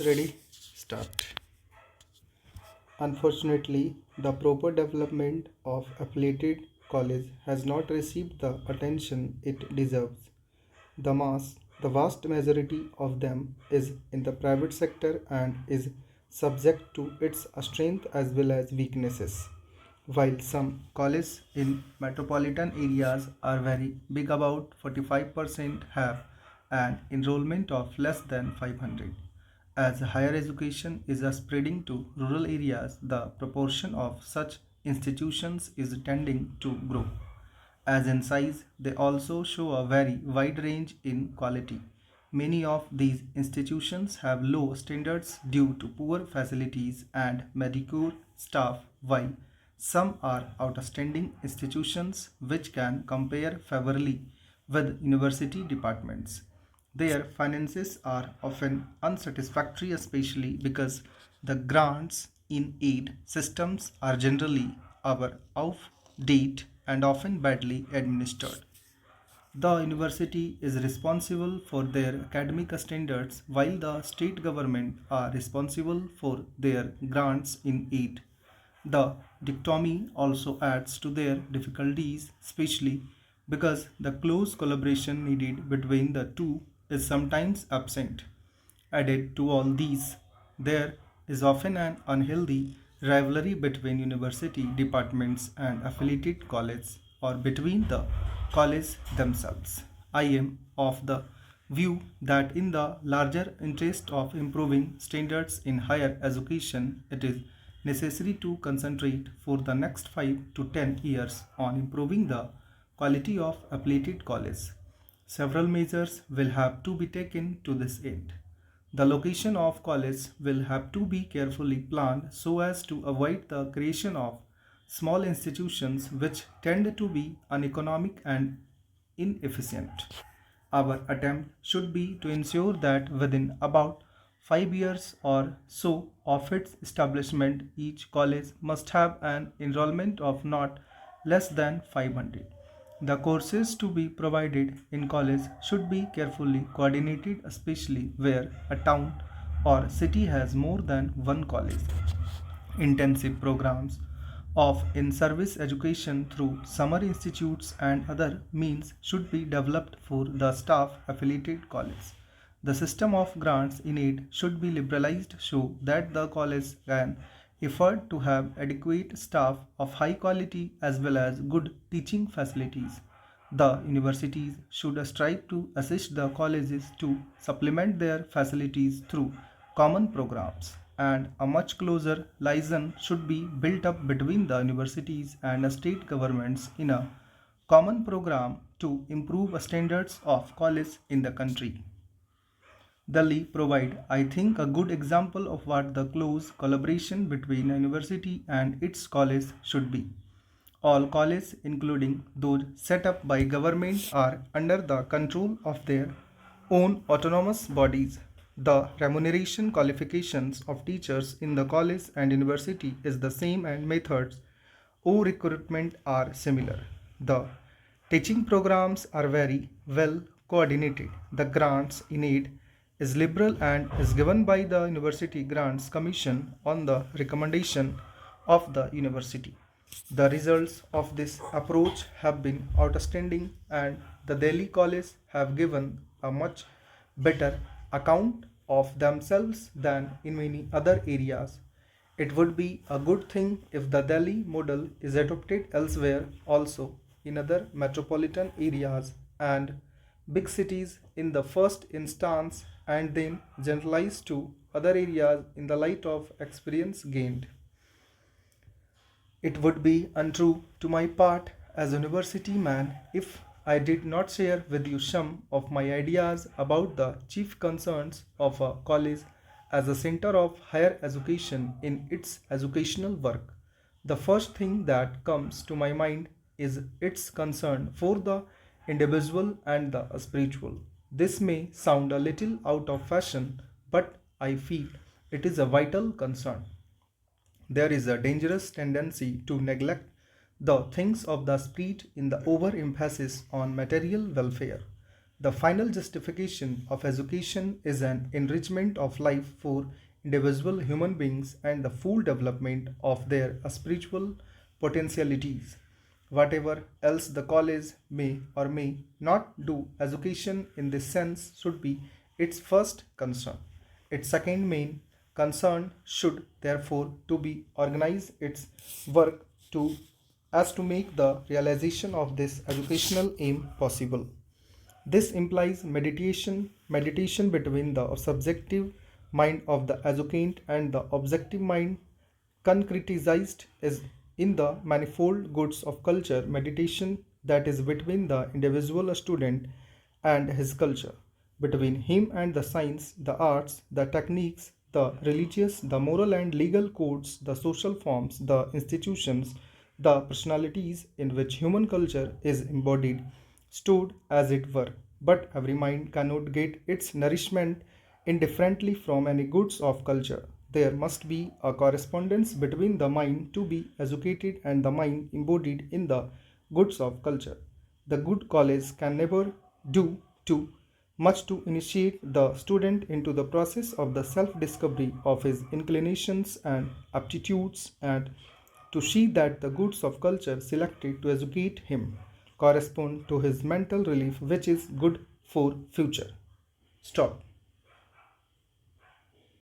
Ready? Start. Unfortunately, the proper development of affiliated college has not received the attention it deserves. The vast majority of them is in the private sector and is subject to its strength as well as weaknesses. While some colleges in metropolitan areas are very big, about 45% have an enrollment of less than 500. As higher education is spreading to rural areas, the proportion of such institutions is tending to grow. As in size, they also show a very wide range in quality. Many of these institutions have low standards due to poor facilities and mediocre staff, while some are outstanding institutions which can compare favorably with university departments. Their finances are often unsatisfactory, especially because the grants in aid systems are generally out of date and often badly administered. The university is responsible for their academic standards while the state government are responsible for their grants in aid. The dichotomy also adds to their difficulties, especially because the close collaboration needed between the two is sometimes absent. Added to all these, there is often an unhealthy rivalry between university departments and affiliated colleges or between the colleges themselves. I am of the view that in the larger interest of improving standards in higher education, it is necessary to concentrate for the next 5 to 10 years on improving the quality of affiliated colleges. Several measures will have to be taken to this end. The location of college will have to be carefully planned so as to avoid the creation of small institutions which tend to be uneconomic and inefficient. Our attempt should be to ensure that within about 5 years or so of its establishment, each college must have an enrollment of not less than 500. The courses to be provided in college should be carefully coordinated, especially where a town or city has more than one college. Intensive programs of in-service education through summer institutes and other means should be developed for the staff affiliated college. The system of grants in aid should be liberalized so that the college can afford to have adequate staff of high quality as well as good teaching facilities. The universities should strive to assist the colleges to supplement their facilities through common programs, and a much closer liaison should be built up between the universities and state governments in a common program to improve standards of college in the country. Delhi provide, I think, a good example of what the close collaboration between a university and its college should be. All colleges, including those set up by government, are under the control of their own autonomous bodies. The remuneration qualifications of teachers in the college and university is the same and methods of recruitment are similar. The teaching programs are very well coordinated. The grants in aid is liberal and is given by the University Grants Commission on the recommendation of the university. The results of this approach have been outstanding, and the Delhi College have given a much better account of themselves than in many other areas. It would be a good thing if the Delhi model is adopted elsewhere also in other metropolitan areas and big cities in the first instance and then generalized to other areas in the light of experience gained. It would be untrue to my part as a university man if I did not share with you some of my ideas about the chief concerns of a college as a center of higher education in its educational work. The first thing that comes to my mind is its concern for the individual and the spiritual. This may sound a little out of fashion, but I feel it is a vital concern. There is a dangerous tendency to neglect the things of the spirit in the overemphasis on material welfare. The final justification of education is an enrichment of life for individual human beings and the full development of their spiritual potentialities. Whatever else the college may or may not do, education in this sense should be its first concern. Its second main concern should therefore to be organize its work to as to make the realization of this educational aim possible. This implies meditation between the subjective mind of the educand and the objective mind concretized is in the manifold goods of culture meditation that is between the individual student and his culture, between him and the science, the arts, the techniques, the religious, the moral and legal codes, the social forms, the institutions, the personalities in which human culture is embodied, stood as it were. But every mind cannot get its nourishment indifferently from any goods of culture. There must be a correspondence between the mind to be educated and the mind embodied in the goods of culture. The good college can never do too much to initiate the student into the process of the self discovery of his inclinations and aptitudes and to see that the goods of culture selected to educate him correspond to his mental relief which is good for future. Stop.